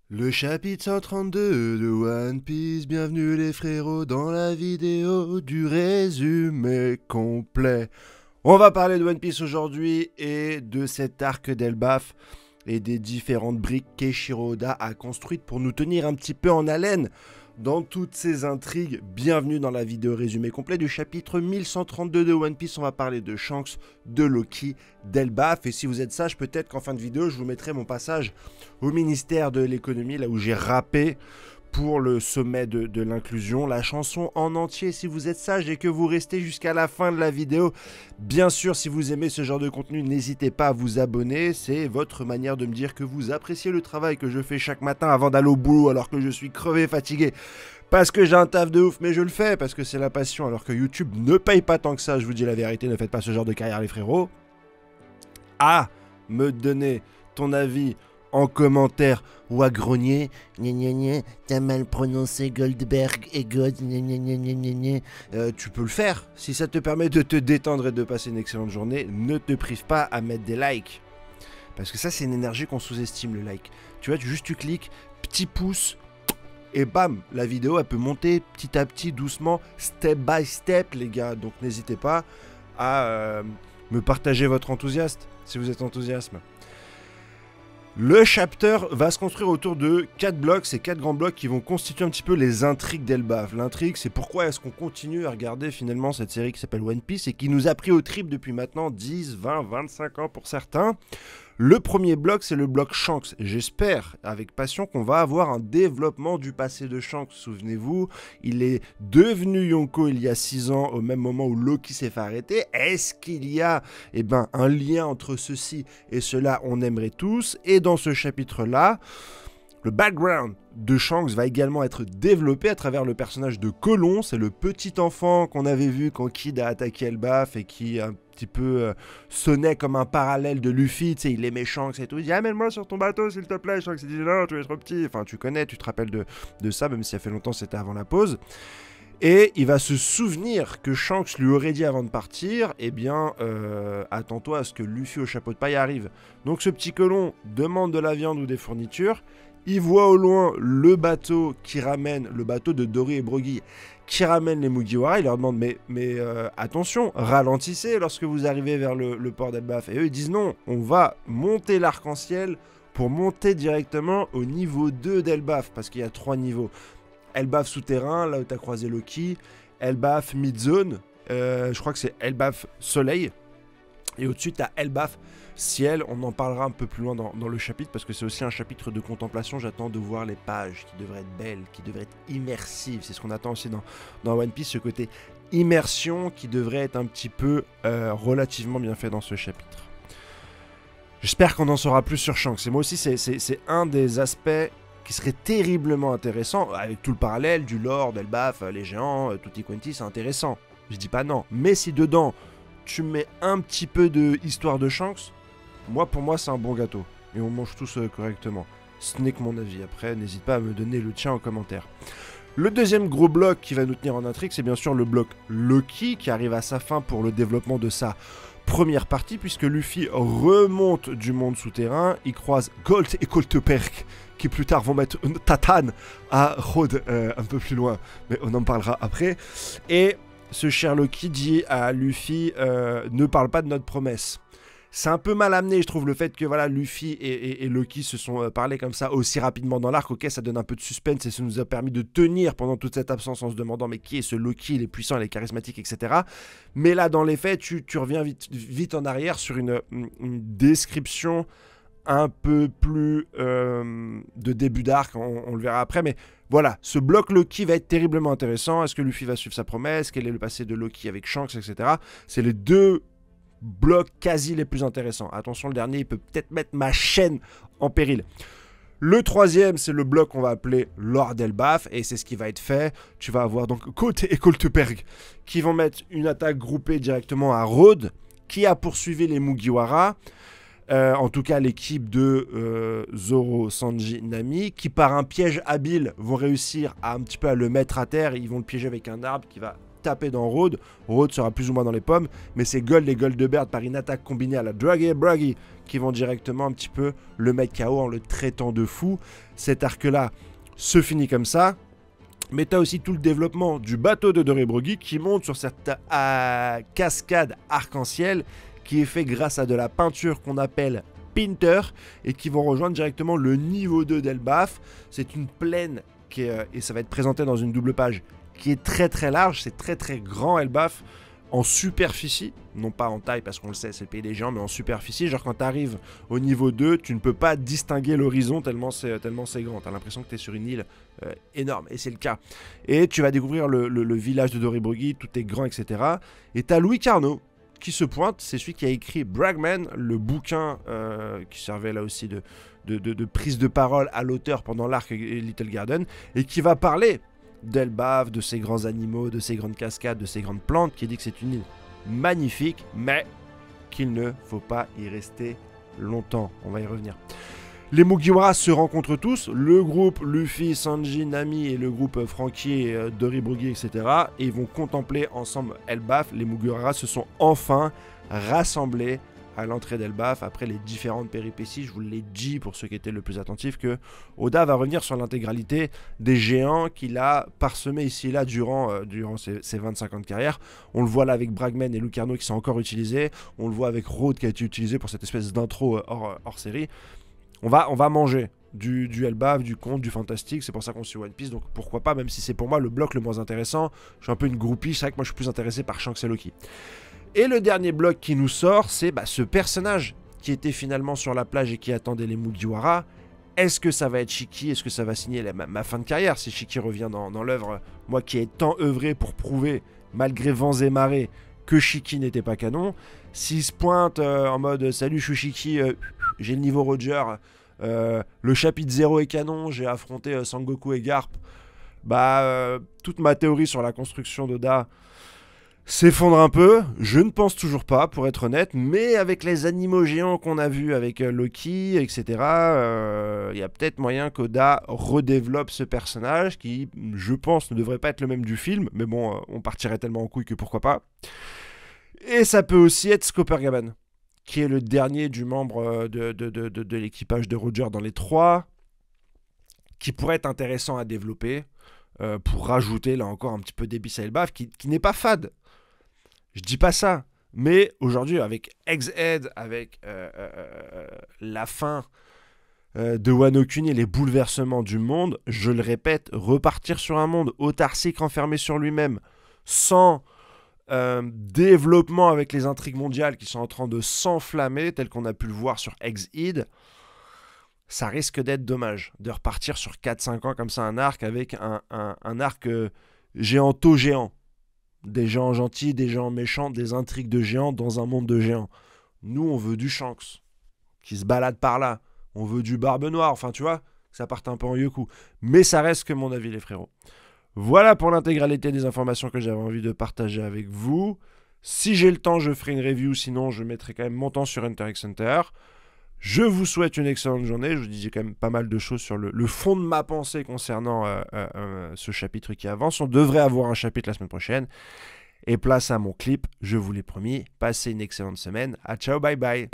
Le chapitre 132 de One Piece, bienvenue les frérots dans la vidéo du résumé complet. On va parler de One Piece aujourd'hui et de cet arc d'Elbaf et des différentes briques qu'Eiichiro Oda a construites pour nous tenir un petit peu en haleine dans toutes ces intrigues. Bienvenue dans la vidéo résumé complet du chapitre 1132 de One Piece. On va parler de Shanks, de Loki, d'Elbaf. Et si vous êtes sage, peut-être qu'en fin de vidéo, je vous mettrai mon passage au ministère de l'économie, là où j'ai rappé pour le sommet de l'inclusion, la chanson en entier si vous êtes sage et que vous restez jusqu'à la fin de la vidéo. Bien sûr, si vous aimez ce genre de contenu, n'hésitez pas à vous abonner, c'est votre manière de me dire que vous appréciez le travail que je fais chaque matin avant d'aller au boulot alors que je suis crevé, fatigué. Parce que j'ai un taf de ouf, mais je le fais parce que c'est la passion, alors que YouTube ne paye pas tant que ça, je vous dis la vérité, ne faites pas ce genre de carrière les frérots. À me donner ton avis en commentaire ou à grogner, t'as mal prononcé Goldberg et God, tu peux le faire. Si ça te permet de te détendre et de passer une excellente journée, ne te prive pas à mettre des likes. Parce que ça, c'est une énergie qu'on sous-estime, le like. Tu vois, tu cliques, petit pouce, et bam, la vidéo, elle peut monter petit à petit, doucement, step by step, les gars. Donc n'hésitez pas à me partager votre enthousiasme, si vous êtes enthousiaste. Le chapter va se construire autour de 4 blocs, ces 4 grands blocs qui vont constituer un petit peu les intrigues d'Elbaf. L'intrigue, c'est pourquoi est-ce qu'on continue à regarder finalement cette série qui s'appelle One Piece et qui nous a pris au trip depuis maintenant 10, 20, 25 ans pour certains. Le premier bloc, c'est le bloc Shanks. J'espère avec passion qu'on va avoir un développement du passé de Shanks. Souvenez-vous, il est devenu Yonko il y a 6 ans, au même moment où Loki s'est fait arrêter. Est-ce qu'il y a un lien entre ceci et cela? On aimerait tous. Et dans ce chapitre-là, le background de Shanks va également être développé à travers le personnage de Colon. C'est le petit enfant qu'on avait vu quand Kid a attaqué Elbaf et qui un petit peu sonnait comme un parallèle de Luffy. Tu sais, il aimait Shanks et tout. Il dit amène-moi sur ton bateau s'il te plaît. Shanks il dit non, tu es trop petit. Enfin, tu connais, tu te rappelles de ça, même si ça fait longtemps, c'était avant la pause. Et il va se souvenir que Shanks lui aurait dit avant de partir, attends-toi à ce que Luffy au chapeau de paille arrive. Donc ce petit Colon demande de la viande ou des fournitures. Il voit au loin le bateau qui ramène, le bateau de Dory et Brogy, qui ramène les Mugiwara. Il leur demande, mais attention, ralentissez lorsque vous arrivez vers le port d'Elbaf. Et eux, ils disent non, on va monter l'arc-en-ciel pour monter directement au niveau 2 d'Elbaf, parce qu'il y a 3 niveaux. Elbaf souterrain, là où tu as croisé Loki, Elbaf mid-zone, je crois que c'est Elbaf soleil, et au-dessus tu as Elbaf ciel. On en parlera un peu plus loin dans le chapitre, parce que c'est aussi un chapitre de contemplation. J'attends de voir les pages qui devraient être belles, qui devraient être immersives. C'est ce qu'on attend aussi dans One Piece, ce côté immersion qui devrait être un petit peu relativement bien fait dans ce chapitre. J'espère qu'on en saura plus sur Shanks. Et moi aussi, c'est un des aspects qui serait terriblement intéressant, avec tout le parallèle du lore, d'Elbaf, les géants, tutti quanti, c'est intéressant. Je dis pas non. Mais si dedans, tu mets un petit peu de histoire de Shanks, pour moi, c'est un bon gâteau. Et on mange tous correctement. Ce n'est que mon avis. Après, n'hésite pas à me donner le tien en commentaire. Le deuxième gros bloc qui va nous tenir en intrigue, c'est bien sûr le bloc Loki, qui arrive à sa fin pour le développement de sa première partie, puisque Luffy remonte du monde souterrain. Il croise Gold et Colteperk, qui plus tard vont mettre une tatane à Rhodes, un peu plus loin. Mais on en parlera après. Et ce cher Loki dit à Luffy, ne parle pas de notre promesse. C'est un peu mal amené, je trouve, le fait que voilà, Luffy et Loki se sont parlé comme ça aussi rapidement dans l'arc. Ok, ça donne un peu de suspense et ça nous a permis de tenir pendant toute cette absence en se demandant mais qui est ce Loki, il est puissant, il est charismatique, etc. Mais là, dans les faits, tu reviens vite en arrière sur une description un peu plus de début d'arc, on le verra après, mais voilà, ce bloc Loki va être terriblement intéressant. Est-ce que Luffy va suivre sa promesse? Quel est le passé de Loki avec Shanks, etc. C'est les deux blocs quasi les plus intéressants. Attention, le dernier, il peut peut-être mettre ma chaîne en péril. Le troisième, c'est le bloc qu'on va appeler Lord Elbaf, et c'est ce qui va être fait. Tu vas avoir donc Colt et Colteperg qui vont mettre une attaque groupée directement à Rhodes, qui a poursuivi les Mugiwara. En tout cas l'équipe de Zoro, Sanji, Nami, qui par un piège habile vont réussir à un petit peu à le mettre à terre. Ils vont le piéger avec un arbre qui va taper dans Rhodes. Rhodes sera plus ou moins dans les pommes, mais c'est Gold et Goldberg par une attaque combinée à la Druggy et Bruggy qui vont directement un petit peu le mettre KO en le traitant de fou. Cet arc-là se finit comme ça. Mais tu as aussi tout le développement du bateau de Doribrogui qui monte sur cette cascade arc-en-ciel qui est fait grâce à de la peinture qu'on appelle Pinter et qui vont rejoindre directement le niveau 2 d'Elbaf. C'est une plaine qui est, et ça va être présenté dans une double page, qui est très très large, c'est très très grand Elbaf en superficie, non pas en taille parce qu'on le sait, c'est le pays des géants, mais en superficie. Genre quand tu arrives au niveau 2, tu ne peux pas distinguer l'horizon tellement c'est grand. Tu as l'impression que tu es sur une île énorme, et c'est le cas. Et tu vas découvrir le village de Doribrogui, tout est grand, etc. Et tu as Louis Carnot qui se pointe, c'est celui qui a écrit Bragman, le bouquin qui servait là aussi de prise de parole à l'auteur pendant l'arc Little Garden, et qui va parler d'Elbaf, de ses grands animaux, de ses grandes cascades, de ses grandes plantes, qui dit que c'est une île magnifique, mais qu'il ne faut pas y rester longtemps. On va y revenir. Les Mugiwara se rencontrent tous, le groupe Luffy, Sanji, Nami et le groupe Franky, Doribrogui, etc. Et ils vont contempler ensemble Elbaf. Les Mugiwara se sont enfin rassemblés à l'entrée d'Elbaf après les différentes péripéties. Je vous l'ai dit pour ceux qui étaient le plus attentifs que Oda va revenir sur l'intégralité des géants qu'il a parsemés ici et là durant ses 25 ans de carrière. On le voit là avec Bragman et Lucarno qui sont encore utilisés. On le voit avec Rhodes qui a été utilisé pour cette espèce d'intro hors série. On va manger du Elbaf, du conte, du fantastique. C'est pour ça qu'on suit One Piece. Donc pourquoi pas, même si c'est pour moi le bloc le moins intéressant. Je suis un peu une groupie. C'est vrai que moi je suis plus intéressé par Shanks et Loki. Et le dernier bloc qui nous sort, c'est ce personnage qui était finalement sur la plage et qui attendait les Mugiwara. Est-ce que ça va être Shiki? Est-ce que ça va signer ma fin de carrière si Shiki revient dans l'œuvre? Moi qui ai tant œuvré pour prouver, malgré vents et marées, que Shiki n'était pas canon. S'il se pointe en mode « Salut, je suis Shiki, j'ai le niveau Roger, le chapitre 0 est canon, j'ai affronté Sangoku et Garp », toute ma théorie sur la construction d'Oda s'effondre un peu. Je ne pense toujours pas, pour être honnête, mais avec les animaux géants qu'on a vus avec Loki, etc., il y a peut-être moyen qu'Oda redéveloppe ce personnage qui, je pense, ne devrait pas être le même du film, mais bon, on partirait tellement en couille que pourquoi pas. Et ça peut aussi être Skopper-Gaban, qui est le dernier du membre de l'équipage de Roger dans les 3, qui pourrait être intéressant à développer pour rajouter, là encore, un petit peu d'épices à Elbaf, qui n'est pas fade. Je dis pas ça, mais aujourd'hui, avec Egghead, avec la fin de Wano Kuni et les bouleversements du monde, je le répète, repartir sur un monde autarcique, enfermé sur lui-même, sans développement avec les intrigues mondiales qui sont en train de s'enflammer, tel qu'on a pu le voir sur Egghead, ça risque d'être dommage de repartir sur 4-5 ans comme ça, un arc avec un arc géanto-géant. Des gens gentils, des gens méchants, des intrigues de géants dans un monde de géants. Nous, on veut du Shanks qui se balade par là. On veut du Barbe Noire. Enfin, tu vois, ça part un peu en yoku. Mais ça reste que mon avis, les frérots. Voilà pour l'intégralité des informations que j'avais envie de partager avec vous. Si j'ai le temps, je ferai une review. Sinon, je mettrai quand même mon temps sur Hunter x Hunter. Je vous souhaite une excellente journée. Je vous dis, j'ai quand même pas mal de choses sur le fond de ma pensée concernant ce chapitre qui avance. On devrait avoir un chapitre la semaine prochaine. Et place à mon clip, je vous l'ai promis. Passez une excellente semaine. À ciao, bye bye.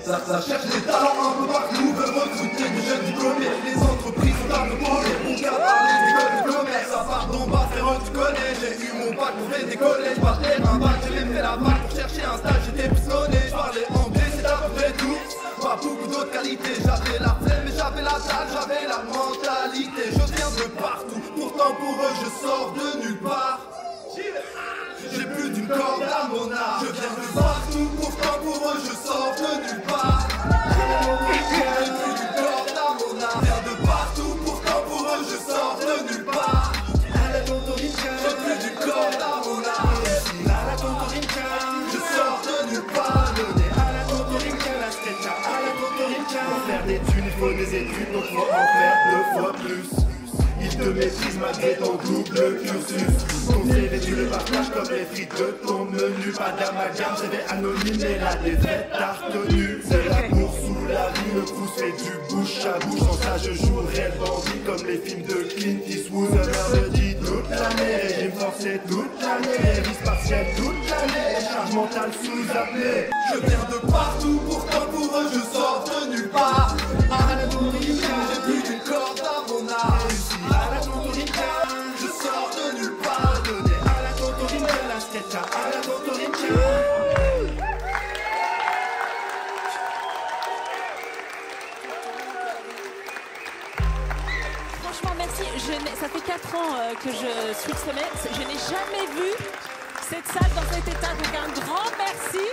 Ça cherche des talents un peu partout, veut recruter des jeunes diplômés. Les entreprises sont un peu paumées, on garde parler des écoles de commerce. À part d'en bas, frérot, tu connais. J'ai eu mon bac pour faire des collèges. Par terre, un bac, j'ai fait la bac pour chercher un stage. J'étais pistonné, je parlais anglais, c'est à peu près tout. Pas beaucoup d'autres qualités, j'avais la flemme, mais j'avais la dalle, j'avais la mentalité. Je viens de partout, pourtant pour eux, je sors de nulle part. J'ai plus d'une corde à mon arc. Je viens de partout, pourtant pour eux je sors de nulle part. J'ai plus d'une corde à mon arc. Je viens de partout, pourtant pour eux je sors de nulle part. J'ai plus d'une corde à mon arc. Je sors de nulle part. Pour faire des thunes, il faut des études, donc faut en faire 2 fois plus. Il te maîtrise malgré ton double cursus. Ton CV tu le partages comme les frites de ton menu. Pas d'amalgame, CV anonyme et la défaite t'as retenu. C'est la course ou où la vie me pousse fait du bouche à bouche. Sans ça je jouerais le bandit comme les films de Clint Eastwood. Ma mère me dit toute l'année, régime forcé toute l'année, vie spatiale toute l'année, charge mentale sous-appelée. Je viens de partout, pourtant pour eux je sors de nulle part. À la Tortorica, j'ai plus d'une corde à mon arc. À la Tortorica, je sors de nulle part. Donner à la Tortorica, la sketcha, à la Tortorica. Franchement, merci. Ça fait 4 ans que je suis le sommet. Je n'ai jamais vu cette salle dans cet état. Donc un grand merci.